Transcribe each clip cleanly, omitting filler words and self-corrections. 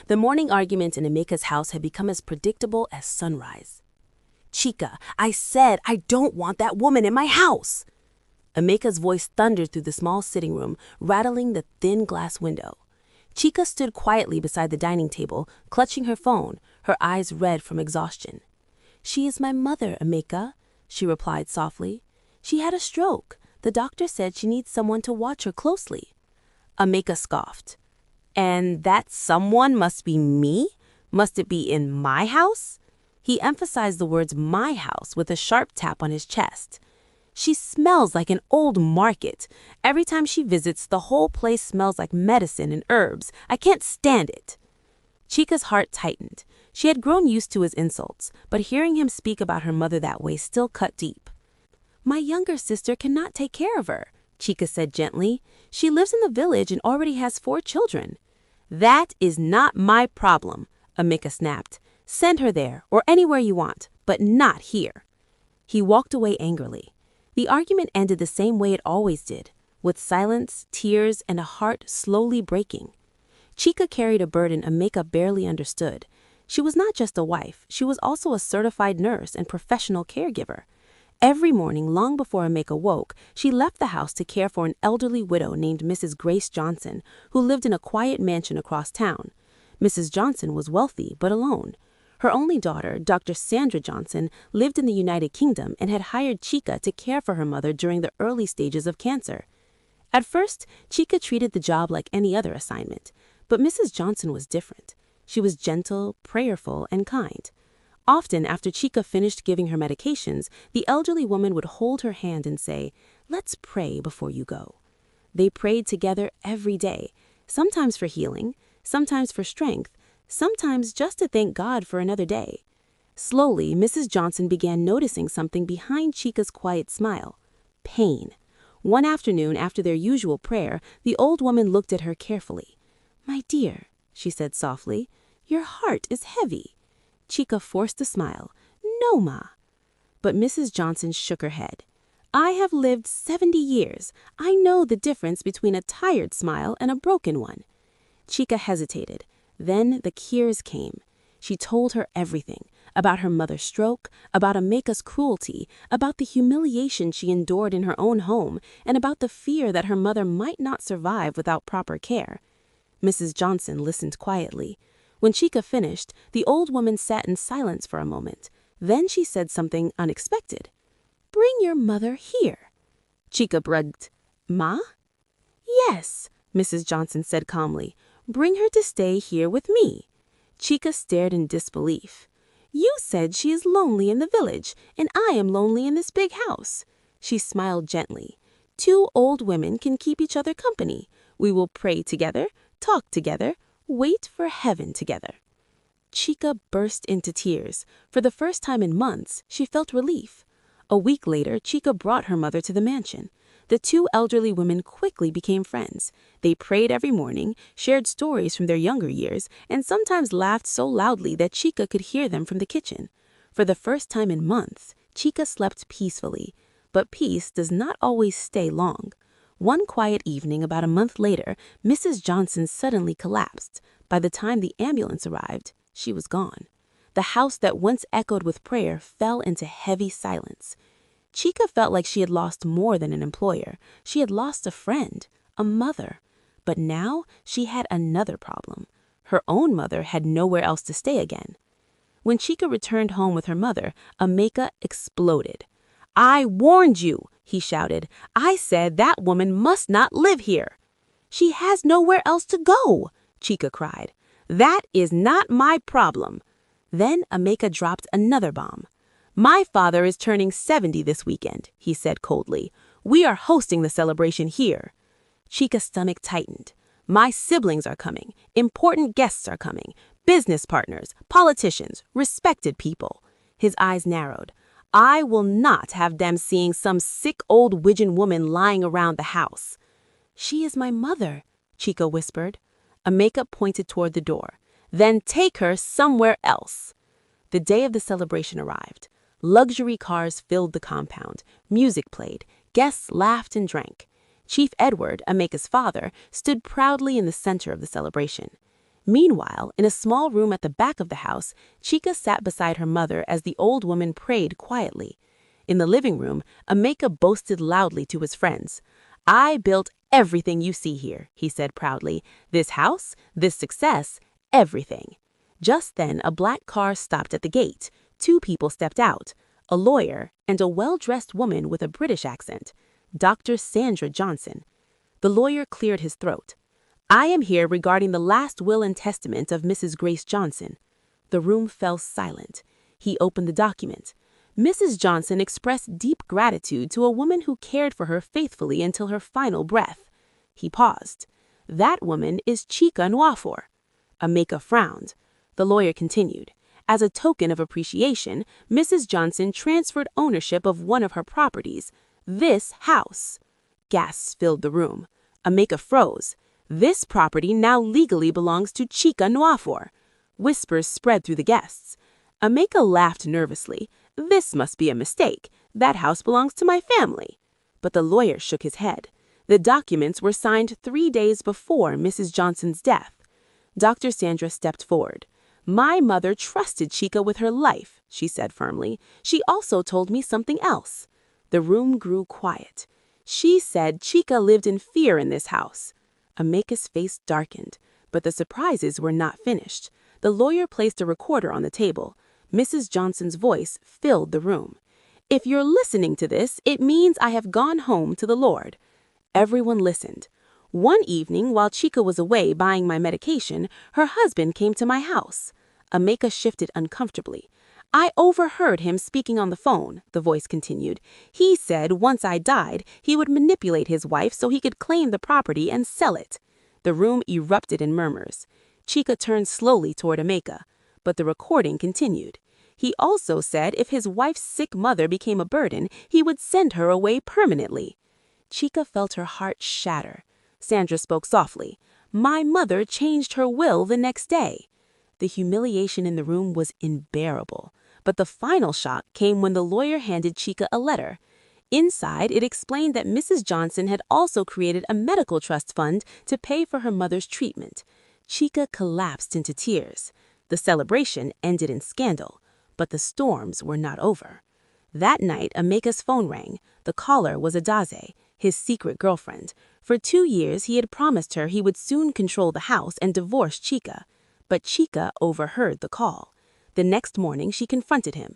The morning argument in Emeka's house had become as predictable as sunrise. "Chika, I said I don't want that woman in my house!" Emeka's voice thundered through the small sitting room, rattling the thin glass window. Chika stood quietly beside the dining table, clutching her phone, her eyes red from exhaustion. "She is my mother, Emeka," she replied softly. "She had a stroke. The doctor said she needs someone to watch her closely." Emeka scoffed. "And that someone must be me? Must it be in my house?" He emphasized the words "my house" with a sharp tap on his chest. "She smells like an old market. Every time she visits, the whole place smells like medicine and herbs. I can't stand it." Chika's heart tightened. She had grown used to his insults, but hearing him speak about her mother that way still cut deep. "My younger sister cannot take care of her," Chika said gently. "She lives in the village and already has 4 children." "That is not my problem," Emeka snapped. "Send her there, or anywhere you want, but not here." He walked away angrily. The argument ended the same way it always did, with silence, tears, and a heart slowly breaking. Chika carried a burden Emeka barely understood. She was not just a wife, she was also a certified nurse and professional caregiver. Every morning, long before Emeka woke, she left the house to care for an elderly widow named Mrs. Grace Johnson, who lived in a quiet mansion across town. Mrs. Johnson was wealthy, but alone. Her only daughter, Dr. Sandra Johnson, lived in the United Kingdom and had hired Chika to care for her mother during the early stages of cancer. At first, Chika treated the job like any other assignment, but Mrs. Johnson was different. She was gentle, prayerful, and kind. Often, after Chika finished giving her medications, the elderly woman would hold her hand and say, "Let's pray before you go." They prayed together every day, sometimes for healing, sometimes for strength, sometimes just to thank God for another day. Slowly, Mrs. Johnson began noticing something behind Chika's quiet smile: pain. One afternoon, after their usual prayer, the old woman looked at her carefully. "My dear," she said softly, "your heart is heavy." Chika forced a smile. "No, Ma." But Mrs. Johnson shook her head. "I have lived 70 years. I know the difference between a tired smile and a broken one." Chika hesitated. Then the tears came. She told her everything, about her mother's stroke, about Emeka's cruelty, about the humiliation she endured in her own home, and about the fear that her mother might not survive without proper care. Mrs. Johnson listened quietly. When Chika finished, the old woman sat in silence for a moment. Then she said something unexpected. "Bring your mother here." Chika shrugged. "Ma?" "Yes," Mrs. Johnson said calmly. "Bring her to stay here with me." Chika stared in disbelief. "You said she is lonely in the village, and I am lonely in this big house." She smiled gently. "2 old women can keep each other company. We will pray together, talk together, wait for heaven together." Chika burst into tears. For the first time in months, she felt relief. A week later, Chika brought her mother to the mansion. The 2 elderly women quickly became friends. They prayed every morning, shared stories from their younger years, and sometimes laughed so loudly that Chika could hear them from the kitchen. For the first time in months, Chika slept peacefully. But peace does not always stay long. One quiet evening about a month later, Mrs. Johnson suddenly collapsed. By the time the ambulance arrived, she was gone. The house that once echoed with prayer fell into heavy silence. Chika felt like she had lost more than an employer. She had lost a friend, a mother. But now she had another problem. Her own mother had nowhere else to stay again. When Chika returned home with her mother, Emeka exploded. "I warned you," he shouted. "I said that woman must not live here." "She has nowhere else to go," Chika cried. "That is not my problem." Then Emeka dropped another bomb. "My father is turning 70 this weekend," he said coldly. "We are hosting the celebration here." Chika's stomach tightened. "My siblings are coming. Important guests are coming. Business partners, politicians, respected people." His eyes narrowed. "I will not have them seeing some sick old widgeon woman lying around the house." "She is my mother," Chika whispered. Emeka pointed toward the door. "Then take her somewhere else." The day of the celebration arrived. Luxury cars filled the compound. Music played. Guests laughed and drank. Chief Edward, Emeka's father, stood proudly in the center of the celebration. Meanwhile, in a small room at the back of the house, Chika sat beside her mother as the old woman prayed quietly. In the living room, Emeka boasted loudly to his friends. "I built everything you see here," he said proudly. "This house, this success, everything." Just then, a black car stopped at the gate. Two people stepped out, a lawyer and a well-dressed woman with a British accent, Dr. Sandra Johnson. The lawyer cleared his throat. "I am here regarding the last will and testament of Mrs. Grace Johnson." The room fell silent. He opened the document. Mrs. Johnson expressed deep gratitude to a woman who cared for her faithfully until her final breath. He paused. "That woman is Chika Nwafor." Emeka frowned. The lawyer continued. "As a token of appreciation, Mrs. Johnson transferred ownership of one of her properties, this house." Gasps filled the room. Emeka froze. "This property now legally belongs to Chika Nwafor." Whispers spread through the guests. Emeka laughed nervously. "This must be a mistake. That house belongs to my family." But the lawyer shook his head. The documents were signed 3 days before Mrs. Johnson's death. Dr. Sandra stepped forward. "My mother trusted Chika with her life," she said firmly. "She also told me something else." The room grew quiet. "She said Chika lived in fear in this house." Emeka's face darkened, but the surprises were not finished. The lawyer placed a recorder on the table. Mrs. Johnson's voice filled the room. "If you're listening to this, it means I have gone home to the Lord." Everyone listened. "One evening, while Chika was away buying my medication, her husband came to my house." Emeka shifted uncomfortably. "I overheard him speaking on the phone," the voice continued. "He said once I died, he would manipulate his wife so he could claim the property and sell it." The room erupted in murmurs. Chika turned slowly toward Emeka, but the recording continued. "He also said if his wife's sick mother became a burden, he would send her away permanently." Chika felt her heart shatter. Sandra spoke softly. "My mother changed her will the next day." The humiliation in the room was unbearable. But the final shock came when the lawyer handed Chika a letter. Inside, it explained that Mrs. Johnson had also created a medical trust fund to pay for her mother's treatment. Chika collapsed into tears. The celebration ended in scandal, but the storms were not over. That night, Emeka's phone rang. The caller was Adaze, his secret girlfriend. For 2 years, he had promised her he would soon control the house and divorce Chika. But Chika overheard the call. The next morning, she confronted him.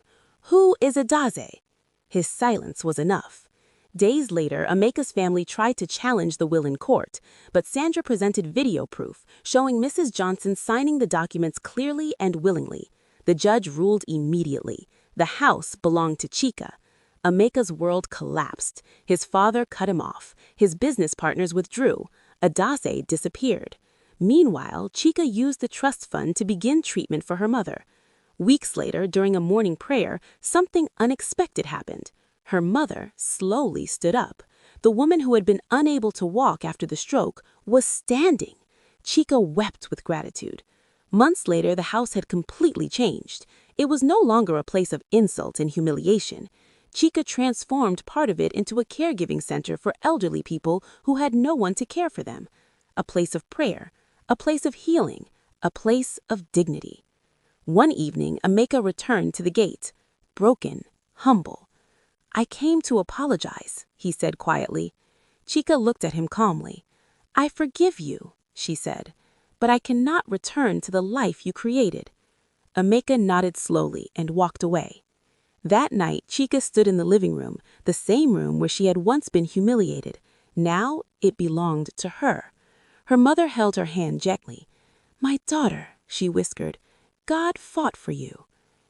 "Who is Adaze?" His silence was enough. Days later, Emeka's family tried to challenge the will in court, but Sandra presented video proof showing Mrs. Johnson signing the documents clearly and willingly. The judge ruled immediately. The house belonged to Chika. Emeka's world collapsed. His father cut him off. His business partners withdrew. Adaze disappeared. Meanwhile, Chika used the trust fund to begin treatment for her mother. Weeks later, during a morning prayer, something unexpected happened. Her mother slowly stood up. The woman who had been unable to walk after the stroke was standing. Chika wept with gratitude. Months later, the house had completely changed. It was no longer a place of insult and humiliation. Chika transformed part of it into a caregiving center for elderly people who had no one to care for them. A place of prayer, a place of healing, a place of dignity. One evening, Emeka returned to the gate, broken, humble. "I came to apologize," he said quietly. Chika looked at him calmly. "I forgive you," she said, "but I cannot return to the life you created." Emeka nodded slowly and walked away. That night, Chika stood in the living room, the same room where she had once been humiliated. Now it belonged to her. Her mother held her hand gently. "My daughter," she whispered, "God fought for you."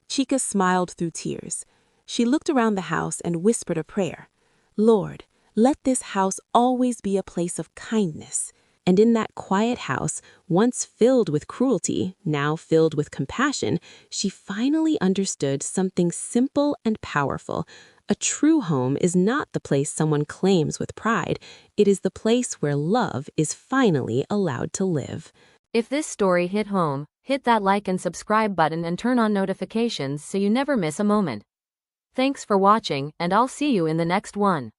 Chika smiled through tears. She looked around the house and whispered a prayer. "Lord, let this house always be a place of kindness." And in that quiet house, once filled with cruelty, now filled with compassion, she finally understood something simple and powerful. A true home is not the place someone claims with pride. It is the place where love is finally allowed to live. If this story hit home, hit that like and subscribe button and turn on notifications so you never miss a moment. Thanks for watching, and I'll see you in the next one.